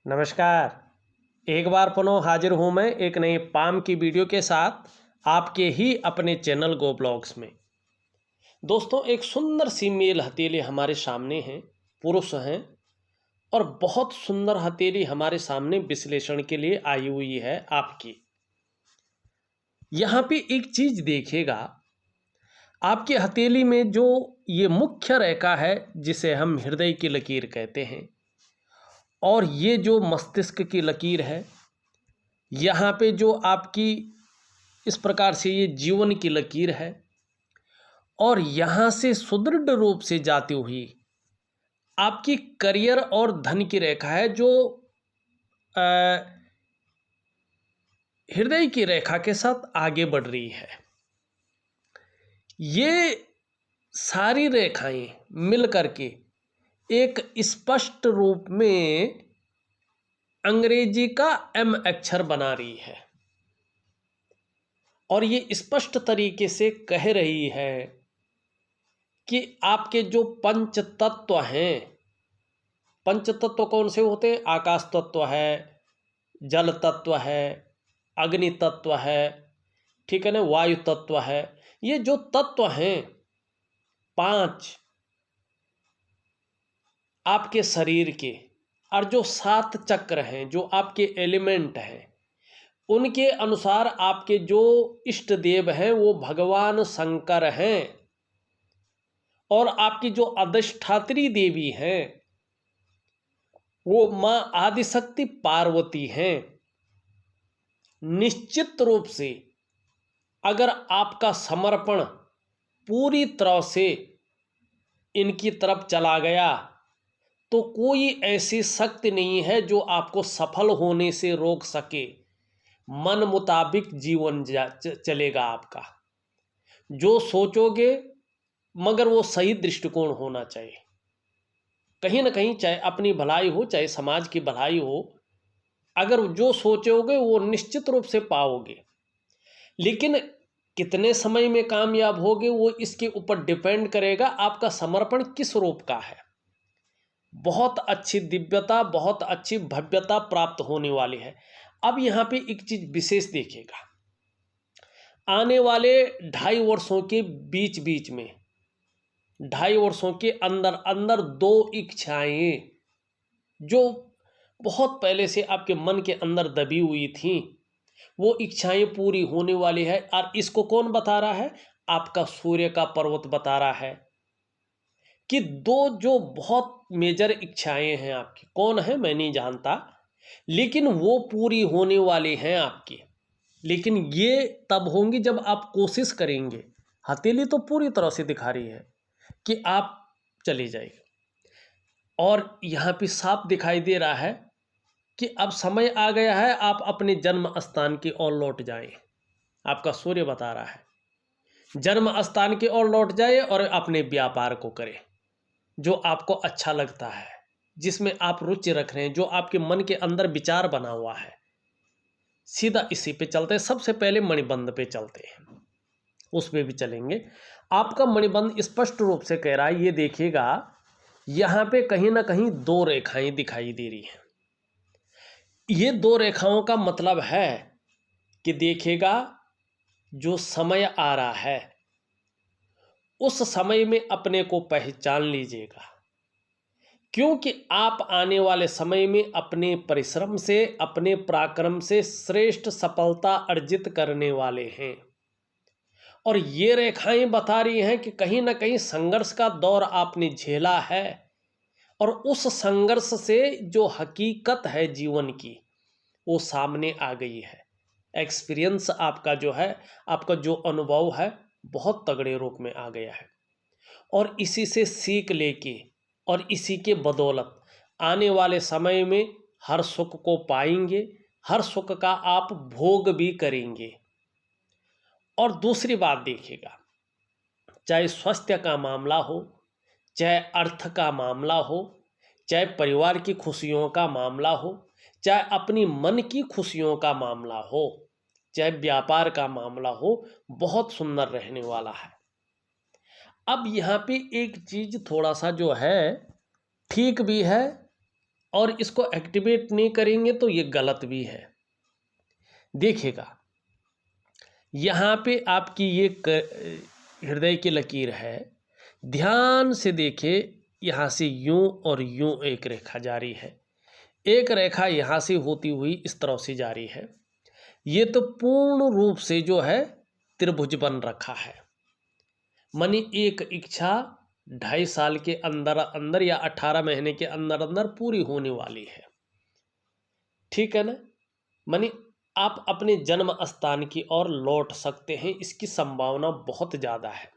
नमस्कार। एक बार पुनः हाजिर हूँ मैं एक नई पाम की वीडियो के साथ आपके ही अपने चैनल गो ब्लॉग्स में। दोस्तों, एक सुंदर सी मेल हथेली हमारे सामने है, पुरुष हैं और बहुत सुंदर हथेली हमारे सामने विश्लेषण के लिए आई हुई है आपकी। यहाँ पे एक चीज देखिएगा, आपकी हथेली में जो ये मुख्य रेखा है जिसे हम हृदय की लकीर कहते हैं, और ये जो मस्तिष्क की लकीर है, यहाँ पे जो आपकी इस प्रकार से ये जीवन की लकीर है, और यहाँ से सुदृढ़ रूप से जाती हुई आपकी करियर और धन की रेखा है जो अ, हृदय की रेखा के साथ आगे बढ़ रही है। ये सारी रेखाएं मिल करके एक स्पष्ट रूप में अंग्रेजी का एम अक्षर बना रही है, और ये स्पष्ट तरीके से कह रही है कि आपके जो पंच तत्व हैं, पंच तत्व कौन से होते हैं? आकाश तत्व है, जल तत्व है, अग्नि तत्व है, ठीक है ना, वायु तत्व है। ये जो तत्व हैं 5 आपके शरीर के, और जो 7 चक्र हैं जो आपके एलिमेंट हैं, उनके अनुसार आपके जो इष्ट देव हैं वो भगवान शंकर हैं, और आपकी जो अधिष्ठात्री देवी हैं वो मां आदिशक्ति पार्वती हैं। निश्चित रूप से अगर आपका समर्पण पूरी तरह से इनकी तरफ चला गया तो कोई ऐसी शक्ति नहीं है जो आपको सफल होने से रोक सके। मन मुताबिक जीवन चलेगा आपका, जो सोचोगे, मगर वो सही दृष्टिकोण होना चाहिए। कहीं ना कहीं चाहे अपनी भलाई हो चाहे समाज की भलाई हो, अगर जो सोचोगे वो निश्चित रूप से पाओगे। लेकिन कितने समय में कामयाब होगे वो इसके ऊपर डिपेंड करेगा आपका समर्पण किस रूप का है। बहुत अच्छी दिव्यता, बहुत अच्छी भव्यता प्राप्त होने वाली है। अब यहाँ पे एक चीज विशेष देखिएगा, आने वाले 2.5 वर्षों के बीच बीच में, 2.5 वर्षों के अंदर अंदर 2 इच्छाएं जो बहुत पहले से आपके मन के अंदर दबी हुई थी, वो इच्छाएं पूरी होने वाली है। और इसको कौन बता रहा है? आपका सूर्य का पर्वत बता रहा है कि 2 जो बहुत मेजर इच्छाएं हैं आपकी, कौन है मैं नहीं जानता, लेकिन वो पूरी होने वाली हैं आपकी। लेकिन ये तब होंगी जब आप कोशिश करेंगे। हथेली तो पूरी तरह से दिखा रही है कि आप चली जाएगी, और यहाँ पे साफ दिखाई दे रहा है कि अब समय आ गया है आप अपने जन्म स्थान की ओर लौट जाएं। आपका सूर्य बता रहा है जन्म स्थान की ओर लौट जाए और अपने व्यापार को करें जो आपको अच्छा लगता है, जिसमें आप रुचि रख रहे हैं, जो आपके मन के अंदर विचार बना हुआ है। सीधा इसी पे चलते हैं। सबसे पहले मणिबंध पे चलते हैं, उस पे भी चलेंगे। आपका मणिबंध स्पष्ट रूप से कह रहा है, ये देखिएगा यहाँ पे कहीं ना कहीं 2 रेखाएं दिखाई दे रही हैं। ये 2 रेखाओं का मतलब है कि देखिएगा जो समय आ रहा है उस समय में अपने को पहचान लीजिएगा, क्योंकि आप आने वाले समय में अपने परिश्रम से, अपने पराक्रम से श्रेष्ठ सफलता अर्जित करने वाले हैं। और ये रेखाएं बता रही हैं कि कहीं ना कहीं संघर्ष का दौर आपने झेला है, और उस संघर्ष से जो हकीकत है जीवन की वो सामने आ गई है। एक्सपीरियंस आपका जो है, आपका जो अनुभव है, बहुत तगड़े रूप में आ गया है, और इसी से सीख लेके और इसी के बदौलत आने वाले समय में हर सुख को पाएंगे, हर सुख का आप भोग भी करेंगे। और दूसरी बात देखिएगा, चाहे स्वास्थ्य का मामला हो, चाहे अर्थ का मामला हो, चाहे परिवार की खुशियों का मामला हो, चाहे अपनी मन की खुशियों का मामला हो, चाहे व्यापार का मामला हो, बहुत सुंदर रहने वाला है। अब यहाँ पे एक चीज थोड़ा सा जो है ठीक भी है और इसको एक्टिवेट नहीं करेंगे तो ये गलत भी है। देखिएगा, यहाँ पे आपकी ये हृदय की लकीर है, ध्यान से देखिए, यहाँ से यूं और यूं एक रेखा जारी है, एक रेखा यहाँ से होती हुई इस तरह से जारी है। ये तो पूर्ण रूप से जो है त्रिभुज बन रखा है। मानी एक इच्छा 2.5 साल के अंदर अंदर या 18 महीने के अंदर अंदर पूरी होने वाली है, ठीक है ना। मानी आप अपने जन्म स्थान की ओर लौट सकते हैं, इसकी संभावना बहुत ज़्यादा है।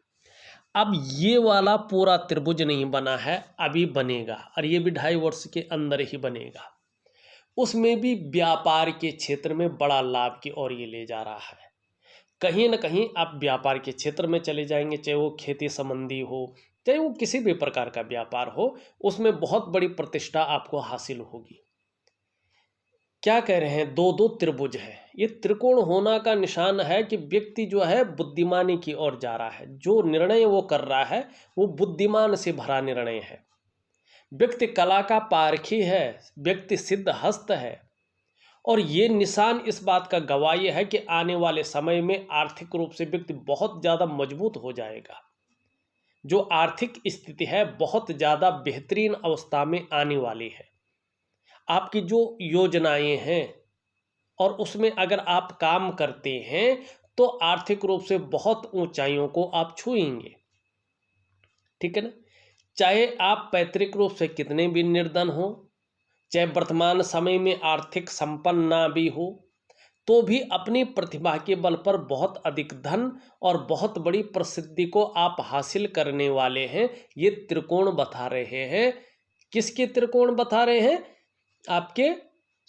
अब ये वाला पूरा त्रिभुज नहीं बना है, अभी बनेगा, और ये भी 2.5 वर्ष के अंदर ही बनेगा। उसमें भी व्यापार के क्षेत्र में बड़ा लाभ की ओर ये ले जा रहा है। कहीं ना कहीं आप व्यापार के क्षेत्र में चले जाएंगे, चाहे वो खेती संबंधी हो, चाहे वो किसी भी प्रकार का व्यापार हो, उसमें बहुत बड़ी प्रतिष्ठा आपको हासिल होगी। क्या कह रहे हैं, दो दो त्रिभुज है, ये त्रिकोण होना का निशान है कि व्यक्ति जो है बुद्धिमानी की ओर जा रहा है। जो निर्णय वो कर रहा है वो बुद्धिमान से भरा निर्णय है। व्यक्ति कला का पारखी है, व्यक्ति सिद्ध हस्त है, और ये निशान इस बात का गवाही है कि आने वाले समय में आर्थिक रूप से व्यक्ति बहुत ज़्यादा मजबूत हो जाएगा। जो आर्थिक स्थिति है बहुत ज़्यादा बेहतरीन अवस्था में आने वाली है। आपकी जो योजनाएं हैं और उसमें अगर आप काम करते हैं तो आर्थिक रूप से बहुत ऊंचाइयों को आप छुएंगे, ठीक है ना। चाहे आप पैतृक रूप से कितने भी निर्धन हो, चाहे वर्तमान समय में आर्थिक संपन्न ना भी हो, तो भी अपनी प्रतिभा के बल पर बहुत अधिक धन और बहुत बड़ी प्रसिद्धि को आप हासिल करने वाले हैं। ये त्रिकोण बता रहे हैं। किसके त्रिकोण बता रहे हैं? आपके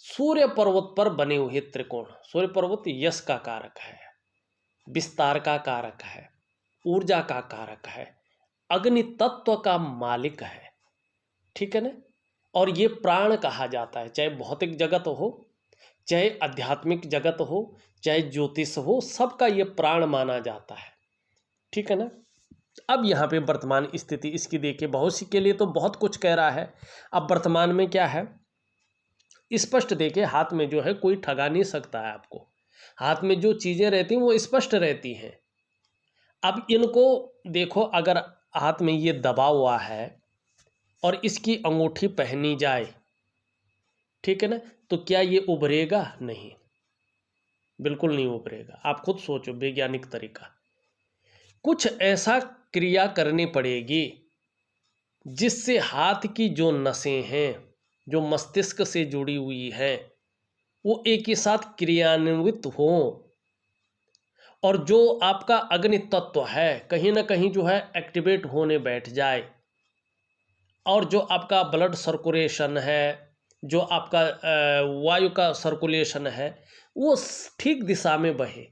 सूर्य पर्वत पर बने हुए त्रिकोण। सूर्य पर्वत यश का कारक है, विस्तार का कारक है, ऊर्जा का कारक है, अग्नि तत्व का मालिक है, ठीक है ना। और ये प्राण कहा जाता है, चाहे भौतिक जगत हो, चाहे आध्यात्मिक जगत हो, चाहे ज्योतिष हो, सबका ये प्राण माना जाता है, ठीक है ना। अब यहाँ पे वर्तमान स्थिति इसकी देखिए, बहुत सी के लिए तो बहुत कुछ कह रहा है। अब वर्तमान में क्या है, स्पष्ट देखिए, हाथ में जो है कोई ठगा नहीं सकता है आपको। हाथ में जो चीज़ें रहती हैं वो स्पष्ट रहती हैं। अब इनको देखो, अगर हाथ में ये दबा हुआ है और इसकी अंगूठी पहनी जाए, ठीक है ना, तो क्या ये उभरेगा? नहीं, बिल्कुल नहीं उभरेगा। आप खुद सोचो, वैज्ञानिक तरीका, कुछ ऐसा क्रिया करनी पड़ेगी जिससे हाथ की जो नसें हैं, जो मस्तिष्क से जुड़ी हुई हैं, वो एक ही साथ क्रियान्वित हों, और जो आपका अग्नि तत्व है कहीं ना कहीं जो है एक्टिवेट होने बैठ जाए, और जो आपका ब्लड सर्कुलेशन है, जो आपका वायु का सर्कुलेशन है, वो ठीक दिशा में बहे,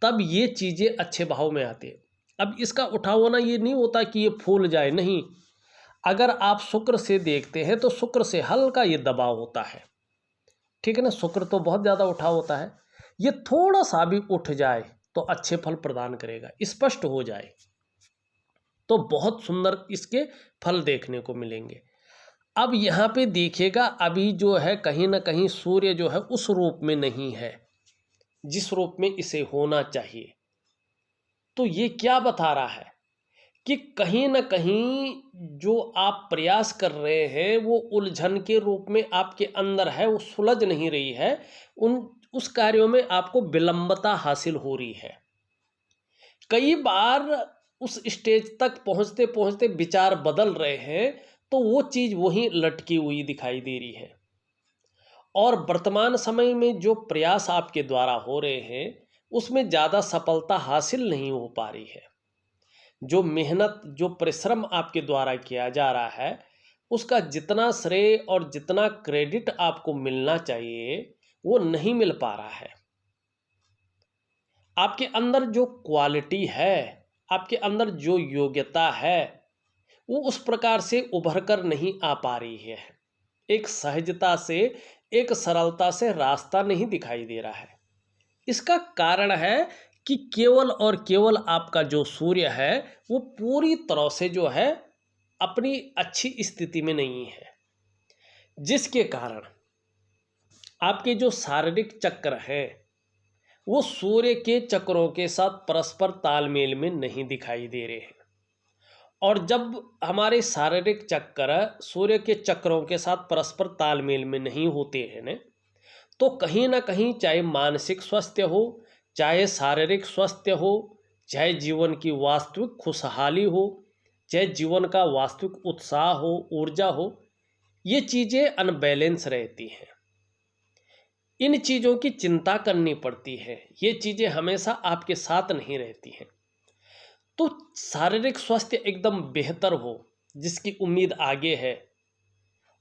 तब ये चीज़ें अच्छे भाव में आती है। अब इसका उठा होना ये नहीं होता कि ये फूल जाए, नहीं। अगर आप शुक्र से देखते हैं तो शुक्र से हल्का ये दबाव होता है, ठीक है ना। शुक्र तो बहुत ज़्यादा उठा होता है, ये थोड़ा सा भी उठ जाए तो अच्छे फल प्रदान करेगा। स्पष्ट हो जाए तो बहुत सुंदर इसके फल देखने को मिलेंगे। अब यहाँ पे देखिएगा, अभी जो है कहीं ना कहीं सूर्य जो है उस रूप में नहीं है जिस रूप में इसे होना चाहिए। तो ये क्या बता रहा है कि कहीं ना कहीं जो आप प्रयास कर रहे हैं वो उलझन के रूप में आपके अंदर है, वो सुलझ नहीं रही है। उस कार्यों में आपको विलंबता हासिल हो रही है। कई बार उस स्टेज तक पहुंचते पहुंचते विचार बदल रहे हैं तो वो चीज़ वहीं लटकी हुई दिखाई दे रही है। और वर्तमान समय में जो प्रयास आपके द्वारा हो रहे हैं उसमें ज़्यादा सफलता हासिल नहीं हो पा रही है। जो मेहनत, जो परिश्रम आपके द्वारा किया जा रहा है, उसका जितना श्रेय और जितना क्रेडिट आपको मिलना चाहिए वो नहीं मिल पा रहा है। आपके अंदर जो क्वालिटी है, आपके अंदर जो योग्यता है, वो उस प्रकार से उभर कर नहीं आ पा रही है। एक सहजता से, एक सरलता से रास्ता नहीं दिखाई दे रहा है। इसका कारण है कि केवल और केवल आपका जो सूर्य है वो पूरी तरह से जो है अपनी अच्छी स्थिति में नहीं है। जिसके कारण आपके जो शारीरिक चक्र हैं वो सूर्य के चक्रों के साथ परस्पर तालमेल में नहीं दिखाई दे रहे हैं। और जब हमारे शारीरिक चक्र सूर्य के चक्रों के साथ परस्पर तालमेल में नहीं होते हैं न, तो कहीं ना कहीं चाहे मानसिक स्वास्थ्य हो, चाहे शारीरिक स्वास्थ्य हो, चाहे जीवन की वास्तविक खुशहाली हो, चाहे जीवन का वास्तविक उत्साह हो, ऊर्जा हो, ये चीज़ें अनबैलेंस रहती हैं। इन चीज़ों की चिंता करनी पड़ती है, ये चीज़ें हमेशा आपके साथ नहीं रहती हैं। तो शारीरिक स्वास्थ्य एकदम बेहतर हो, जिसकी उम्मीद आगे है,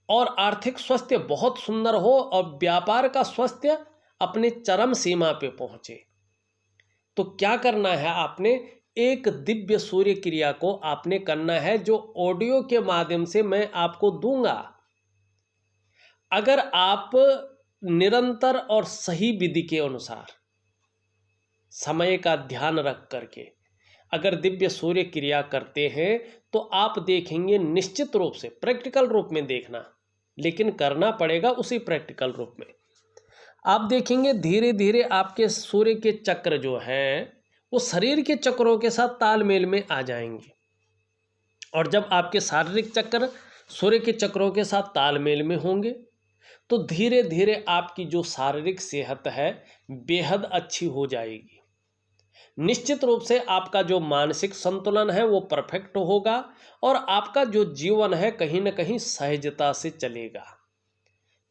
और आर्थिक स्वास्थ्य बहुत सुंदर हो, और व्यापार का स्वास्थ्य अपने चरम सीमा पे पहुंचे, तो क्या करना है आपने? एक दिव्य सूर्य क्रिया को आपने करना है, जो ऑडियो के माध्यम से मैं आपको दूंगा। अगर आप निरंतर और सही विधि के अनुसार समय का ध्यान रख करके अगर दिव्य सूर्य क्रिया करते हैं, तो आप देखेंगे, निश्चित रूप से प्रैक्टिकल रूप में देखना, लेकिन करना पड़ेगा उसी प्रैक्टिकल रूप में। आप देखेंगे धीरे धीरे आपके सूर्य के चक्र जो हैं वो शरीर के चक्रों के साथ तालमेल में आ जाएंगे। और जब आपके शारीरिक चक्र सूर्य के चक्रों के साथ तालमेल में होंगे, तो धीरे धीरे आपकी जो शारीरिक सेहत है बेहद अच्छी हो जाएगी। निश्चित रूप से आपका जो मानसिक संतुलन है वो परफेक्ट होगा, और आपका जो जीवन है कहीं ना कहीं सहजता से चलेगा।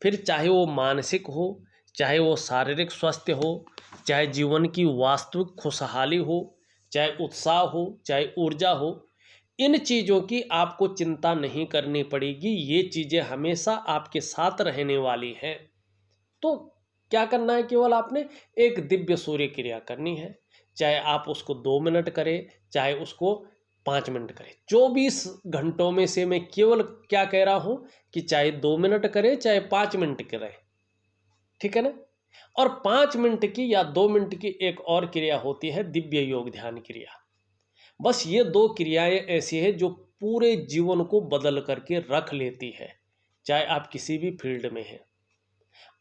फिर चाहे वो मानसिक हो, चाहे वो शारीरिक स्वास्थ्य हो, चाहे जीवन की वास्तविक खुशहाली हो, चाहे उत्साह हो, चाहे ऊर्जा हो, इन चीज़ों की आपको चिंता नहीं करनी पड़ेगी। ये चीज़ें हमेशा आपके साथ रहने वाली हैं। तो क्या करना है? केवल आपने एक दिव्य सूर्य क्रिया करनी है, चाहे आप उसको 2 मिनट करें, चाहे उसको 5 मिनट करें। 24 घंटों में से मैं केवल क्या कह रहा हूँ कि चाहे 2 मिनट करें, चाहे 5 मिनट करें, ठीक है ना। और 5 मिनट की या 2 मिनट की एक और क्रिया होती है दिव्य योग ध्यान क्रिया। बस ये 2 क्रियाएं ऐसी है जो पूरे जीवन को बदल करके रख लेती है, चाहे आप किसी भी फील्ड में हैं।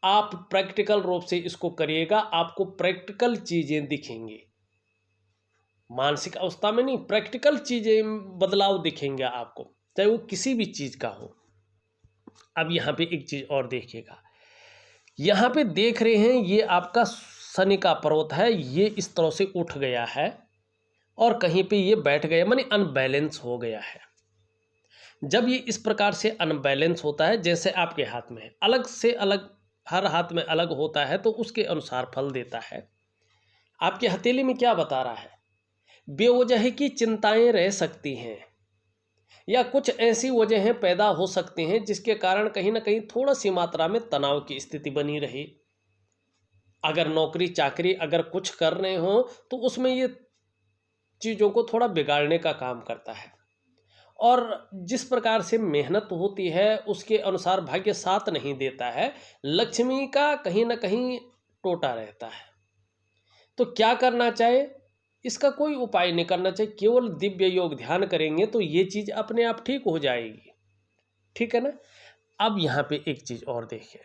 आप प्रैक्टिकल रूप से इसको करिएगा, आपको प्रैक्टिकल चीजें दिखेंगी, मानसिक अवस्था में नहीं, प्रैक्टिकल चीजें बदलाव दिखेंगे आपको, चाहे वो किसी भी चीज का हो। अब यहाँ पे एक चीज और देखिएगा, यहाँ पे देख रहे हैं ये आपका शनि का पर्वत है, ये इस तरह से उठ गया है और कहीं पे ये बैठ गया, माने अनबैलेंस हो गया है। जब ये इस प्रकार से अनबैलेंस होता है, जैसे आपके हाथ में है, अलग से अलग, हर हाथ में अलग होता है, तो उसके अनुसार फल देता है। आपकी हथेली में क्या बता रहा है? बेवजह की चिंताएं रह सकती हैं, या कुछ ऐसी वजहें पैदा हो सकती हैं जिसके कारण कहीं ना कहीं थोड़ा सी मात्रा में तनाव की स्थिति बनी रही। अगर नौकरी चाकरी अगर कुछ कर रहे हो तो उसमें ये चीज़ों को थोड़ा बिगाड़ने का काम करता है, और जिस प्रकार से मेहनत होती है उसके अनुसार भाग्य साथ नहीं देता है, लक्ष्मी का कहीं ना कहीं टोटा रहता है। तो क्या करना चाहिए? इसका कोई उपाय नहीं करना चाहिए, केवल दिव्य योग ध्यान करेंगे तो ये चीज़ अपने आप ठीक हो जाएगी, ठीक है ना। अब यहाँ पे एक चीज़ और देखिए,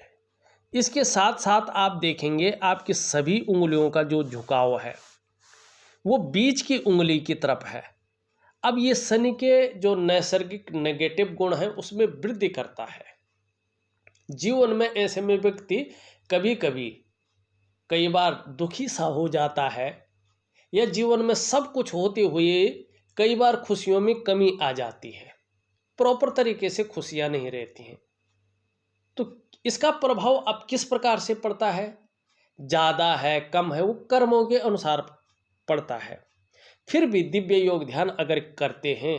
इसके साथ साथ आप देखेंगे आपकी सभी उंगलियों का जो झुकाव है वो बीच की उंगली की तरफ है। अब ये शनि के जो नैसर्गिक नेगेटिव गुण है उसमें वृद्धि करता है। जीवन में ऐसे में व्यक्ति कभी कभी कई बार दुखी सा हो जाता है, या जीवन में सब कुछ होते हुए कई बार खुशियों में कमी आ जाती है, प्रॉपर तरीके से खुशियां नहीं रहती हैं। तो इसका प्रभाव अब किस प्रकार से पड़ता है? ज़्यादा है कम है वो कर्मों के अनुसार पड़ता है। फिर भी दिव्य योग ध्यान अगर करते हैं,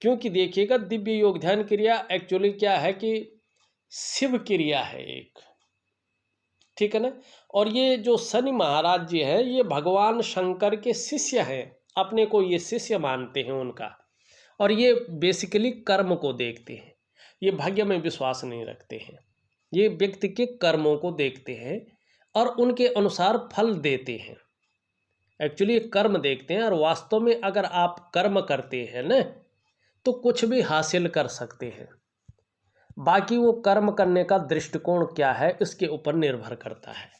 क्योंकि देखिएगा दिव्य योग ध्यान क्रिया एक्चुअली क्या है कि शिव क्रिया है एक, ठीक है ना। और ये जो शनि महाराज जी हैं ये भगवान शंकर के शिष्य हैं, अपने को ये शिष्य मानते हैं उनका, और ये बेसिकली कर्म को देखते हैं, ये भाग्य में विश्वास नहीं रखते हैं, ये व्यक्ति के कर्मों को देखते हैं और उनके अनुसार फल देते हैं। एक्चुअली कर्म देखते हैं, और वास्तव में अगर आप कर्म करते हैं ना तो कुछ भी हासिल कर सकते हैं। बाकी वो कर्म करने का दृष्टिकोण क्या है इसके ऊपर निर्भर करता है।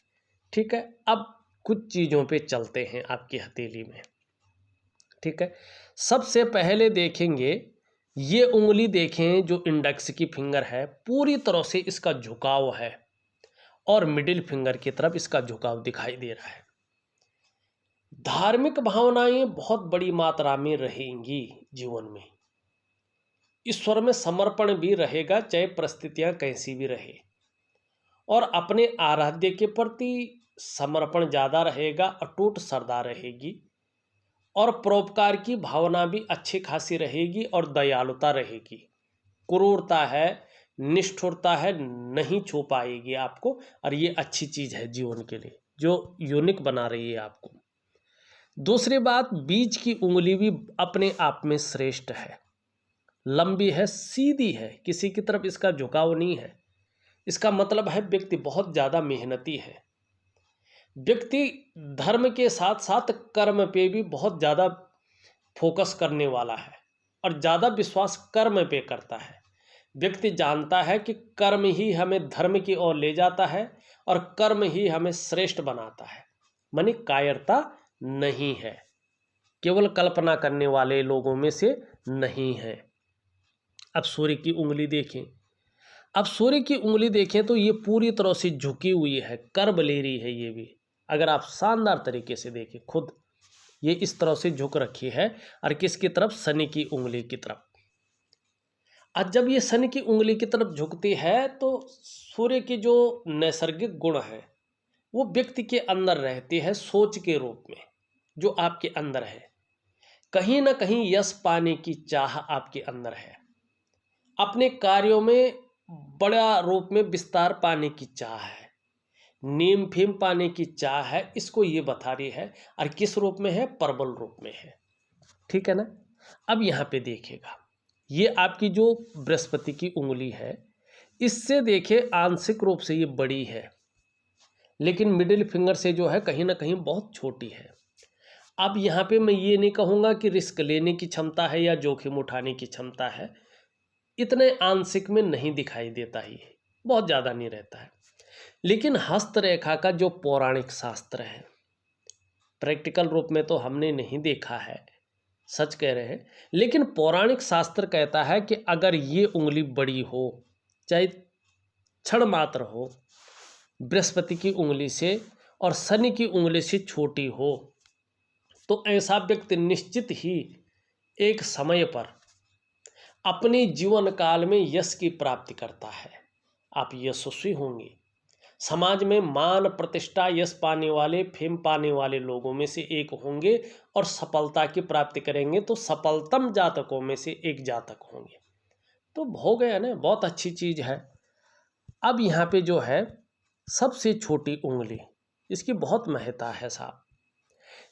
ठीक है, अब कुछ चीज़ों पे चलते हैं आपकी हथेली में। ठीक है, सबसे पहले देखेंगे ये उंगली, देखें जो इंडेक्स की फिंगर है पूरी तरह से इसका झुकाव है और मिडिल फिंगर की तरफ इसका झुकाव दिखाई दे रहा है। धार्मिक भावनाएं बहुत बड़ी मात्रा में रहेंगी जीवन में, ईश्वर में समर्पण भी रहेगा चाहे परिस्थितियां कैसी भी रहे, और अपने आराध्य के प्रति समर्पण ज़्यादा रहेगा, अटूट श्रद्धा रहेगी, और परोपकार की भावना भी अच्छी खासी रहेगी और दयालुता रहेगी। क्रूरता है, निष्ठुरता है, नहीं छू पाएगी आपको, और ये अच्छी चीज़ है जीवन के लिए जो यूनिक बना रही है आपको। दूसरी बात, बीच की उंगली भी अपने आप में श्रेष्ठ है, लंबी है, सीधी है, किसी की तरफ इसका झुकाव नहीं है। इसका मतलब है व्यक्ति बहुत ज़्यादा मेहनती है, व्यक्ति धर्म के साथ साथ कर्म पे भी बहुत ज़्यादा फोकस करने वाला है और ज़्यादा विश्वास कर्म पे करता है। व्यक्ति जानता है कि कर्म ही हमें धर्म की ओर ले जाता है और कर्म ही हमें श्रेष्ठ बनाता है, माने कायरता नहीं है, केवल कल्पना करने वाले लोगों में से नहीं है। अब सूर्य की उंगली देखें, अब सूर्य की उंगली देखें तो ये पूरी तरह से झुकी हुई है, कर्ब ले रही है। ये भी अगर आप शानदार तरीके से देखें खुद, ये इस तरह से झुक रखी है, और किसकी तरफ? शनि की उंगली की तरफ। आज जब ये शनि की उंगली की तरफ झुकती है तो सूर्य के जो नैसर्गिक गुण है वो व्यक्ति के अंदर रहती है, सोच के रूप में जो आपके अंदर है। कहीं ना कहीं यश पाने की चाह आपके अंदर है, अपने कार्यों में बड़ा रूप में विस्तार पाने की चाह है, नीम फीम पाने की चाह है, इसको ये बता रही है। और किस रूप में है? प्रबल रूप में है। ठीक है ना। अब यहाँ पे देखिएगा, ये आपकी जो बृहस्पति की उंगली है, इससे देखे आंशिक रूप से ये बड़ी है, लेकिन मिडिल फिंगर से जो है कहीं ना कहीं बहुत छोटी है। अब यहाँ पे मैं ये नहीं कहूँगा कि रिस्क लेने की क्षमता है या जोखिम उठाने की क्षमता है, इतने आंशिक में नहीं दिखाई देता ही, बहुत ज़्यादा नहीं रहता है। लेकिन हस्तरेखा का जो पौराणिक शास्त्र है, प्रैक्टिकल रूप में तो हमने नहीं देखा है, सच कह रहे हैं, लेकिन पौराणिक शास्त्र कहता है कि अगर ये उंगली बड़ी हो, चाहे क्षण मात्र हो, बृहस्पति की उंगली से और शनि की उंगली से छोटी हो, तो ऐसा व्यक्ति निश्चित ही एक समय पर अपने जीवन काल में यश की प्राप्ति करता है। आप यशस्वी होंगे, समाज में मान प्रतिष्ठा यश पाने वाले, फेम पाने वाले लोगों में से एक होंगे और सफलता की प्राप्ति करेंगे, तो सफलतम जातकों में से एक जातक होंगे। तो हो गया ना, बहुत अच्छी चीज़ है। अब यहाँ पे जो है सबसे छोटी उंगली, इसकी बहुत महत्ता है साहब।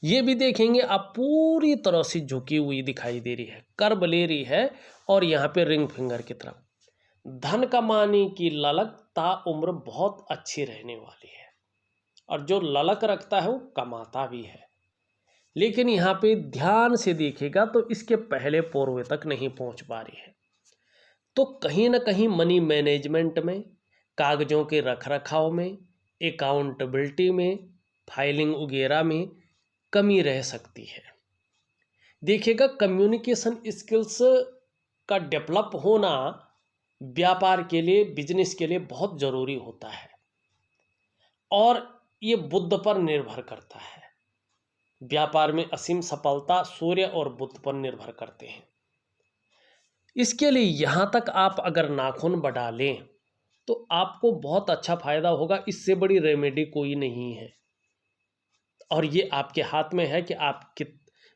ये भी देखेंगे आप पूरी तरह से झुकी हुई दिखाई दे रही है, कर्ब ले रही है, और यहाँ पे रिंग फिंगर की तरफ। धन कमाने की ललक ता उम्र बहुत अच्छी रहने वाली है, और जो ललक रखता है वो कमाता भी है। लेकिन यहाँ पे ध्यान से देखेगा तो इसके पहले पोरवे तक नहीं पहुँच पा रही है, तो कहीं ना कहीं मनी मैनेजमेंट में, कागजों के रख रखाव में, अकाउंटेबिलिटी में, फाइलिंग वगैरह में कमी रह सकती है। देखिएगा, कम्युनिकेशन स्किल्स का डेवलप होना व्यापार के लिए, बिजनेस के लिए बहुत ज़रूरी होता है, और ये बुध पर निर्भर करता है। व्यापार में असीम सफलता सूर्य और बुध पर निर्भर करते हैं। इसके लिए यहाँ तक आप अगर नाखून बढ़ा लें तो आपको बहुत अच्छा फायदा होगा, इससे बड़ी रेमेडी कोई नहीं है। और ये आपके हाथ में है कि आप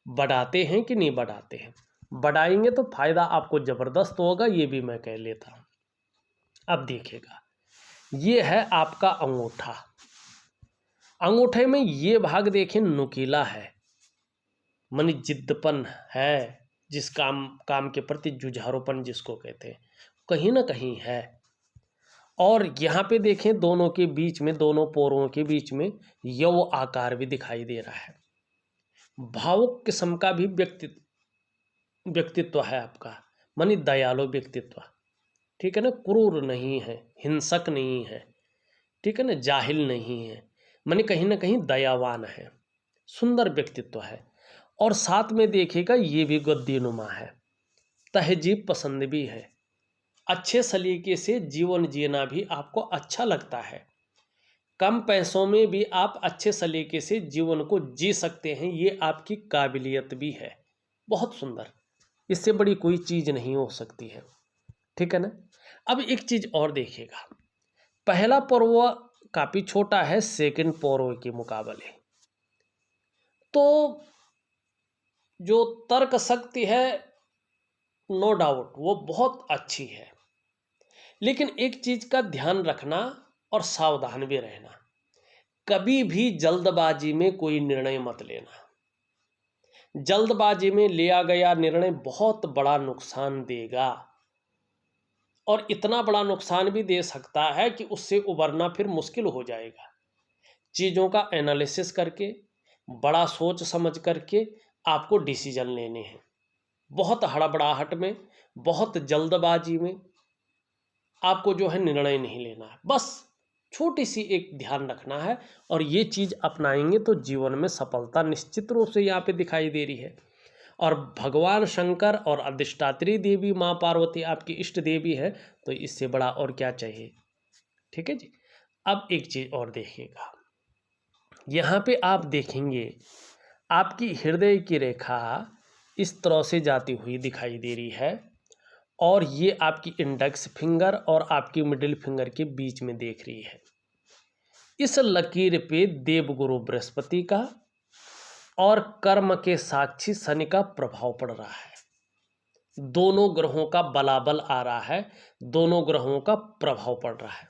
बढ़ाते हैं कि नहीं बढ़ाते हैं। बढ़ाएंगे तो फायदा आपको ज़बरदस्त होगा, ये भी मैं कह लेता हूँ। अब देखिएगा, ये है आपका अंगूठा। अंगूठे में ये भाग देखें नुकीला है, मानी जिद्दपन है, जिस काम के प्रति जुझारूपन जिसको कहते हैं, कहीं ना कहीं है। और यहाँ पे देखें दोनों के बीच में, दोनों पोरों के बीच में यव आकार भी दिखाई दे रहा है। भावुक किस्म का भी व्यक्तित्व है आपका, मानी दयालु व्यक्तित्व। ठीक है ना, क्रूर नहीं है, हिंसक नहीं है, ठीक है ना, जाहिल नहीं है, माने कहीं ना कहीं दयावान है, सुंदर व्यक्तित्व है। और साथ में देखिएगा ये भी गद्दीनुमा है, तहजीब पसंद भी है, अच्छे सलीके से जीवन जीना भी आपको अच्छा लगता है, कम पैसों में भी आप अच्छे सलीके से जीवन को जी सकते हैं, ये आपकी काबिलियत भी है। बहुत सुंदर, इससे बड़ी कोई चीज़ नहीं हो सकती है, ठीक है ना। अब एक चीज़ और देखिएगा, पहला पर्व काफ़ी छोटा है सेकंड पर्व के मुकाबले, तो जो तर्क शक्ति है नो डाउट वो बहुत अच्छी है, लेकिन एक चीज़ का ध्यान रखना और सावधान भी रहना, कभी भी जल्दबाजी में कोई निर्णय मत लेना। जल्दबाजी में लिया गया निर्णय बहुत बड़ा नुकसान देगा, और इतना बड़ा नुकसान भी दे सकता है कि उससे उबरना फिर मुश्किल हो जाएगा। चीज़ों का एनालिसिस करके, बड़ा सोच समझ करके आपको डिसीजन लेने हैं। बहुत हड़बड़ाहट में, बहुत जल्दबाजी में आपको जो है निर्णय नहीं लेना है। बस छोटी सी एक ध्यान रखना है, और ये चीज़ अपनाएंगे तो जीवन में सफलता निश्चित रूप से यहाँ पे दिखाई दे रही है। और भगवान शंकर और अधिष्ठात्री देवी माँ पार्वती आपकी इष्ट देवी है, तो इससे बड़ा और क्या चाहिए, ठीक है जी। अब एक चीज़ और देखिएगा, यहाँ पे आप देखेंगे आपकी हृदय की रेखा इस तरह से जाती हुई दिखाई दे रही है, और ये आपकी इंडेक्स फिंगर और आपकी मिडिल फिंगर के बीच में देख रही है। इस लकीर पे देवगुरु बृहस्पति का और कर्म के साक्षी शनि का प्रभाव पड़ रहा है। दोनों ग्रहों का बलाबल आ रहा है, दोनों ग्रहों का प्रभाव पड़ रहा है।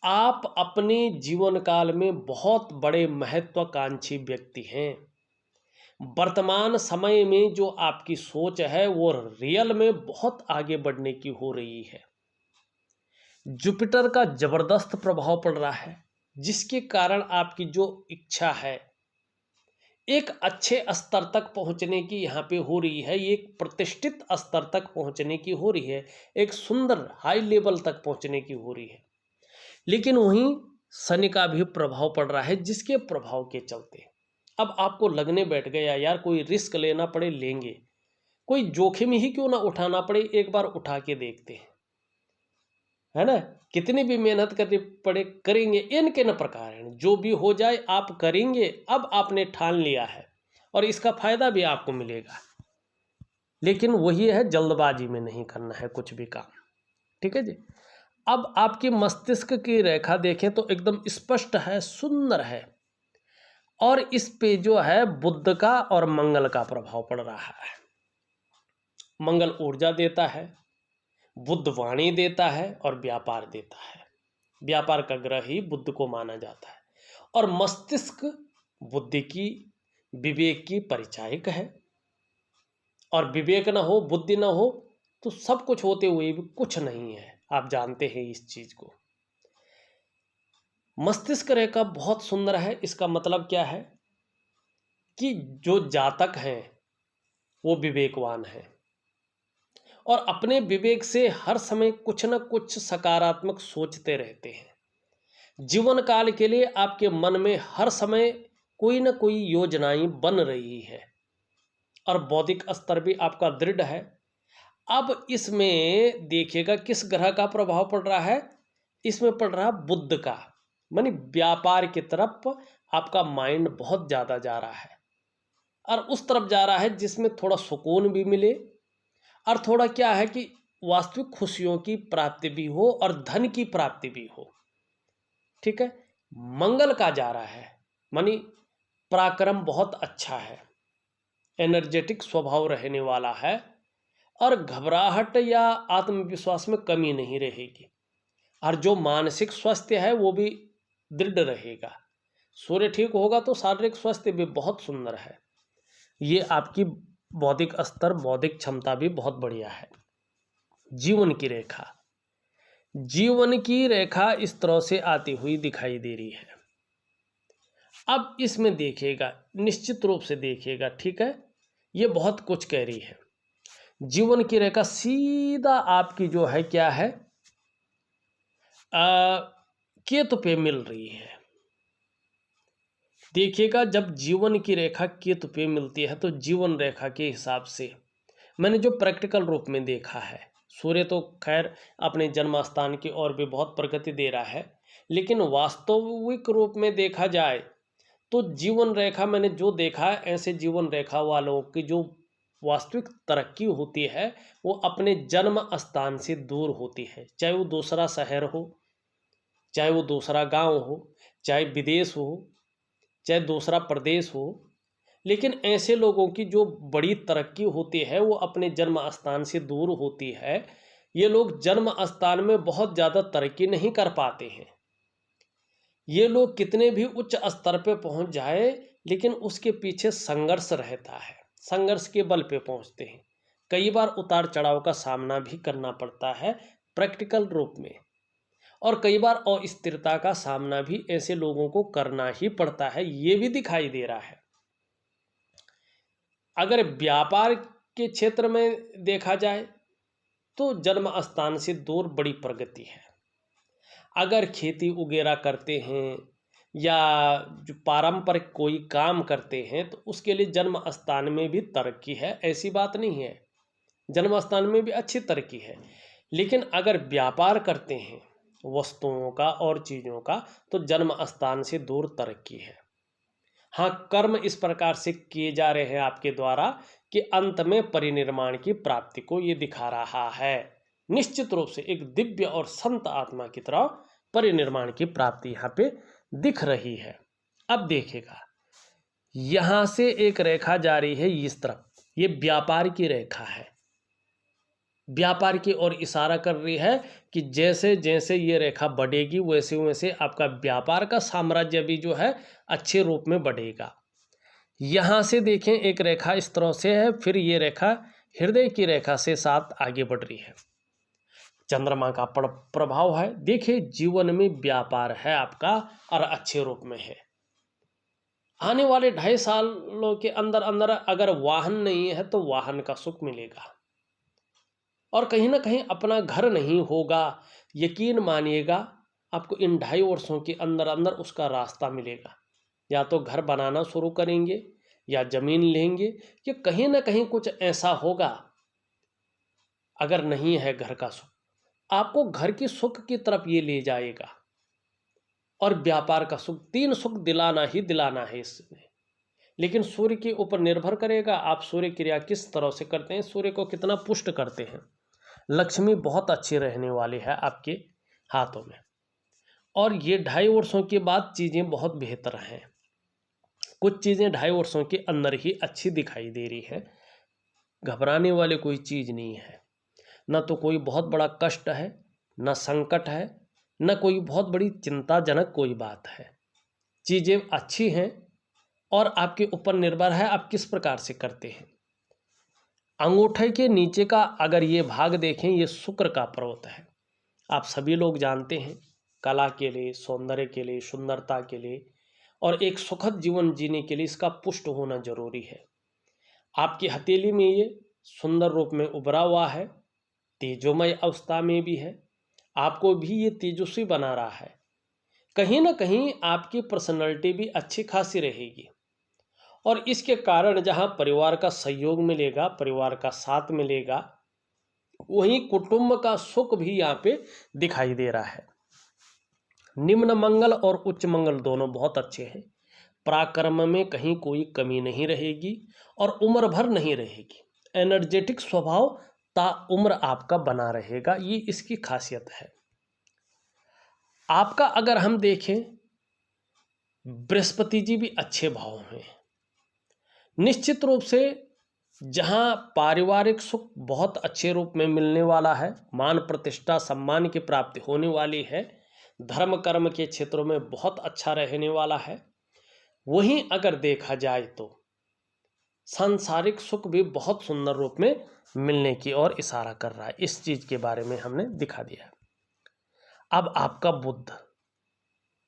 आप अपने जीवन काल में बहुत बड़े महत्वाकांक्षी व्यक्ति हैं। वर्तमान समय में जो आपकी सोच है वो रियल में बहुत आगे बढ़ने की हो रही है। जुपिटर का जबरदस्त प्रभाव पड़ रहा है, जिसके कारण आपकी जो इच्छा है एक अच्छे स्तर तक पहुंचने की यहाँ पे हो रही है, ये एक प्रतिष्ठित स्तर तक पहुंचने की हो रही है, एक सुंदर हाई लेवल तक पहुंचने की हो रही है। लेकिन वहीं शनि का भी प्रभाव पड़ रहा है, जिसके प्रभाव के चलते अब आपको लगने बैठ गया यार कोई रिस्क लेना पड़े लेंगे, कोई जोखिम ही क्यों ना उठाना पड़े, एक बार उठा के देखते हैं, है ना। कितनी भी मेहनत करनी पड़े करेंगे, इनके न प्रकार हैं, जो भी हो जाए आप करेंगे। अब आपने ठान लिया है और इसका फायदा भी आपको मिलेगा, लेकिन वही है जल्दबाजी में नहीं करना है कुछ भी काम, ठीक है जी। अब आपकी मस्तिष्क की रेखा देखें तो एकदम स्पष्ट है, सुंदर है, और इस पे जो है बुध का और मंगल का प्रभाव पड़ रहा है। मंगल ऊर्जा देता है, बुध वाणी देता है और व्यापार देता है। व्यापार का ग्रह ही बुध को माना जाता है, और मस्तिष्क बुद्धि की, विवेक की परिचायक है, और विवेक ना हो, बुद्धि ना हो, तो सब कुछ होते हुए भी कुछ नहीं है। आप जानते हैं इस चीज को। मस्तिष्क रेखा बहुत सुंदर है, इसका मतलब क्या है कि जो जातक हैं वो विवेकवान हैं, और अपने विवेक से हर समय कुछ न कुछ सकारात्मक सोचते रहते हैं। जीवन काल के लिए आपके मन में हर समय कोई न कोई योजनाएं बन रही है, और बौद्धिक स्तर भी आपका दृढ़ है। अब इसमें देखिएगा किस ग्रह का प्रभाव पड़ रहा है, इसमें पड़ रहा है बुध का, मानी व्यापार की तरफ आपका माइंड बहुत ज़्यादा जा रहा है, और उस तरफ जा रहा है जिसमें थोड़ा सुकून भी मिले, और थोड़ा क्या है कि वास्तविक खुशियों की प्राप्ति भी हो और धन की प्राप्ति भी हो, ठीक है। मंगल का जा रहा है, मानी पराक्रम बहुत अच्छा है, एनर्जेटिक स्वभाव रहने वाला है, और घबराहट या आत्मविश्वास में कमी नहीं रहेगी, और जो मानसिक स्वास्थ्य है वो भी दृढ़ रहेगा। सूर्य ठीक होगा तो शारीरिक स्वास्थ्य भी बहुत सुंदर है। ये आपकी बौद्धिक स्तर, बौद्धिक क्षमता भी बहुत बढ़िया है। जीवन की रेखा, जीवन की रेखा इस तरह से आती हुई दिखाई दे रही है। अब इसमें देखिएगा, निश्चित रूप से देखिएगा, ठीक है, ये बहुत कुछ कह रही है। जीवन की रेखा सीधा आपकी जो है क्या है, केतु पे मिल रही है। देखिएगा, जब जीवन की रेखा केतु पे मिलती है तो जीवन रेखा के हिसाब से मैंने जो प्रैक्टिकल रूप में देखा है, सूर्य तो खैर अपने जन्म स्थान की ओर भी बहुत प्रगति दे रहा है, लेकिन वास्तविक रूप में देखा जाए तो जीवन रेखा मैंने जो देखा है, ऐसे जीवन रेखा वालों की जो वास्तविक तरक्की होती है वो अपने जन्म स्थान से दूर होती है। चाहे वो दूसरा शहर हो, चाहे वो दूसरा गांव हो, चाहे विदेश हो, चाहे दूसरा प्रदेश हो, लेकिन ऐसे लोगों की जो बड़ी तरक्की होती है वो अपने जन्म स्थान से दूर होती है। ये लोग जन्म स्थान में बहुत ज़्यादा तरक्की नहीं कर पाते हैं। ये लोग कितने भी उच्च स्तर पे पहुंच जाए, लेकिन उसके पीछे संघर्ष रहता है, संघर्ष के बल पे पहुंचते हैं। कई बार उतार चढ़ाव का सामना भी करना पड़ता है प्रैक्टिकल रूप में, और कई बार अस्थिरता का सामना भी ऐसे लोगों को करना ही पड़ता है, ये भी दिखाई दे रहा है। अगर व्यापार के क्षेत्र में देखा जाए तो जन्म स्थान से दूर बड़ी प्रगति है। अगर खेती वगैरह करते हैं या जो पारंपरिक कोई काम करते हैं तो उसके लिए जन्म स्थान में भी तरक्की है, ऐसी बात नहीं है, जन्म स्थान में भी अच्छी तरक्की है। लेकिन अगर व्यापार करते हैं वस्तुओं का और चीज़ों का तो जन्म स्थान से दूर तरक्की है। हाँ, कर्म इस प्रकार से किए जा रहे हैं आपके द्वारा कि अंत में परिनिर्माण की प्राप्ति को ये दिखा रहा है। निश्चित रूप से एक दिव्य और संत आत्मा की तरह परिनिर्माण की प्राप्ति यहाँ पे दिख रही है। अब देखिएगा, यहाँ से एक रेखा जा रही है इस तरफ, ये व्यापार की रेखा है, व्यापार की ओर इशारा कर रही है कि जैसे जैसे ये रेखा बढ़ेगी वैसे वैसे आपका व्यापार का साम्राज्य भी जो है अच्छे रूप में बढ़ेगा। यहाँ से देखें एक रेखा इस तरह से है, फिर ये रेखा हृदय की रेखा से साथ आगे बढ़ रही है, चंद्रमा का प्रभाव है। देखिए जीवन में व्यापार है आपका और अच्छे रूप में है। आने वाले 2.5 सालों के अंदर अंदर अगर वाहन नहीं है तो वाहन का सुख मिलेगा, और कहीं ना कहीं अपना घर नहीं होगा, यकीन मानिएगा आपको इन 2.5 वर्षों के अंदर अंदर उसका रास्ता मिलेगा। या तो घर बनाना शुरू करेंगे या ज़मीन लेंगे, कि कहीं ना कहीं कुछ ऐसा होगा। अगर नहीं है घर का सुख, आपको घर की सुख की तरफ ये ले जाएगा, और व्यापार का सुख, 3 सुख दिलाना ही दिलाना है इसमें। लेकिन सूर्य के ऊपर निर्भर करेगा आप सूर्य क्रिया किस तरह से करते हैं, सूर्य को कितना पुष्ट करते हैं। लक्ष्मी बहुत अच्छी रहने वाली है आपके हाथों में, और ये 2.5 वर्षों के बाद चीज़ें बहुत बेहतर हैं। कुछ चीज़ें 2.5 वर्षों के अंदर ही अच्छी दिखाई दे रही है, घबराने वाली कोई चीज़ नहीं है। न तो कोई बहुत बड़ा कष्ट है, न संकट है, न कोई बहुत बड़ी चिंताजनक कोई बात है। चीज़ें अच्छी हैं, और आपके ऊपर निर्भर है आप किस प्रकार से करते हैं। अंगूठे के नीचे का अगर ये भाग देखें, ये शुक्र का पर्वत है। आप सभी लोग जानते हैं, कला के लिए, सौंदर्य के लिए, सुंदरता के लिए और एक सुखद जीवन जीने के लिए इसका पुष्ट होना जरूरी है। आपकी हथेली में ये सुंदर रूप में उभरा हुआ है, तेजोमय अवस्था में भी है, आपको भी ये तेजस्वी बना रहा है। कहीं ना कहीं आपकी पर्सनैलिटी भी अच्छी खासी रहेगी, और इसके कारण जहां परिवार का सहयोग मिलेगा, परिवार का साथ मिलेगा, वहीं कुटुंब का सुख भी यहाँ पे दिखाई दे रहा है। निम्न मंगल और उच्च मंगल दोनों बहुत अच्छे हैं। पराक्रम में कहीं कोई कमी नहीं रहेगी और उम्र भर नहीं रहेगी। एनर्जेटिक स्वभाव ता उम्र आपका बना रहेगा, ये इसकी खासियत है। आपका अगर हम देखें, बृहस्पति जी भी अच्छे भाव में, निश्चित रूप से जहां पारिवारिक सुख बहुत अच्छे रूप में मिलने वाला है, मान प्रतिष्ठा सम्मान की प्राप्ति होने वाली है, धर्म कर्म के क्षेत्रों में बहुत अच्छा रहने वाला है। वहीं अगर देखा जाए तो सांसारिक सुख भी बहुत सुंदर रूप में मिलने की ओर इशारा कर रहा है। इस चीज के बारे में हमने दिखा दिया। अब आपका बुध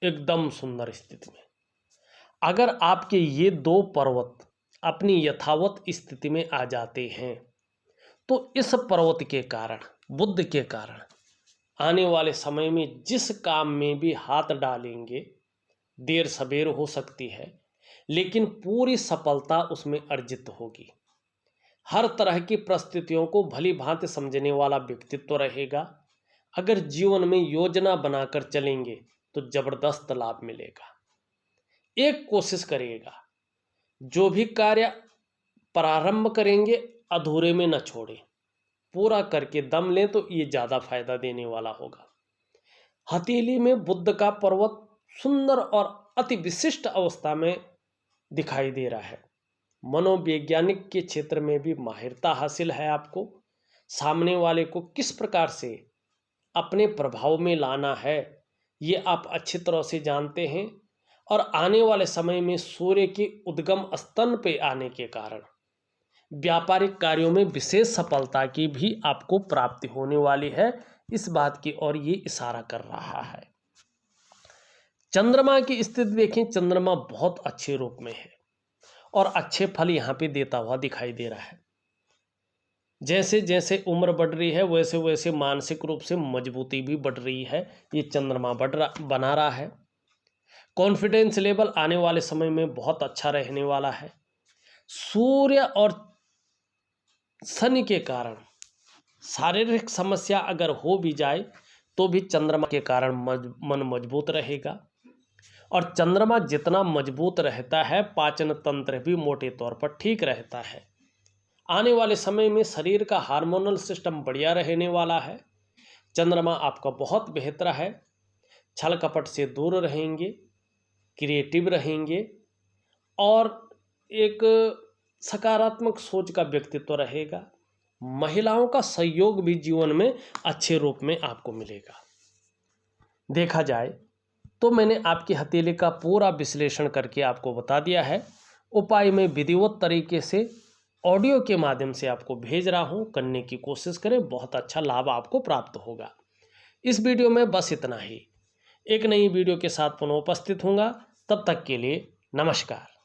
एकदम सुंदर स्थिति में, अगर आपके ये 2 पर्वत अपनी यथावत स्थिति में आ जाते हैं तो इस पर्वत के कारण, बुध के कारण आने वाले समय में जिस काम में भी हाथ डालेंगे देर सबेर हो सकती है, लेकिन पूरी सफलता उसमें अर्जित होगी। हर तरह की परिस्थितियों को भली भांति समझने वाला व्यक्तित्व रहेगा। अगर जीवन में योजना बनाकर चलेंगे तो जबरदस्त लाभ मिलेगा। एक कोशिश करिएगा, जो भी कार्य प्रारंभ करेंगे अधूरे में न छोड़ें, पूरा करके दम लें तो ये ज़्यादा फायदा देने वाला होगा। हथेली में बुध का पर्वत सुंदर और अति विशिष्ट अवस्था में दिखाई दे रहा है। मनोवैज्ञानिक के क्षेत्र में भी माहिरता हासिल है आपको। सामने वाले को किस प्रकार से अपने प्रभाव में लाना है ये आप अच्छी तरह से जानते हैं। और आने वाले समय में सूर्य के उद्गम स्तन पे आने के कारण व्यापारिक कार्यों में विशेष सफलता की भी आपको प्राप्ति होने वाली है, इस बात की ओर ये इशारा कर रहा है। चंद्रमा की स्थिति देखें, चंद्रमा बहुत अच्छे रूप में है और अच्छे फल यहाँ पे देता हुआ दिखाई दे रहा है। जैसे जैसे उम्र बढ़ रही है वैसे वैसे मानसिक रूप से मजबूती भी बढ़ रही है, ये चंद्रमा बना रहा है। कॉन्फिडेंस लेवल आने वाले समय में बहुत अच्छा रहने वाला है। सूर्य और शनि के कारण शारीरिक समस्या अगर हो भी जाए तो भी चंद्रमा के कारण मन मजबूत रहेगा। और चंद्रमा जितना मजबूत रहता है पाचन तंत्र भी मोटे तौर पर ठीक रहता है। आने वाले समय में शरीर का हार्मोनल सिस्टम बढ़िया रहने वाला है। चंद्रमा आपका बहुत बेहतर है। छल कपट से दूर रहेंगे, क्रिएटिव रहेंगे और एक सकारात्मक सोच का व्यक्तित्व रहेगा। महिलाओं का सहयोग भी जीवन में अच्छे रूप में आपको मिलेगा। देखा जाए तो मैंने आपकी हथेली का पूरा विश्लेषण करके आपको बता दिया है। उपाय में विधिवत तरीके से ऑडियो के माध्यम से आपको भेज रहा हूं, करने की कोशिश करें, बहुत अच्छा लाभ आपको प्राप्त होगा। इस वीडियो में बस इतना ही। एक नई वीडियो के साथ पुनः उपस्थित होऊंगा, तब तक के लिए नमस्कार।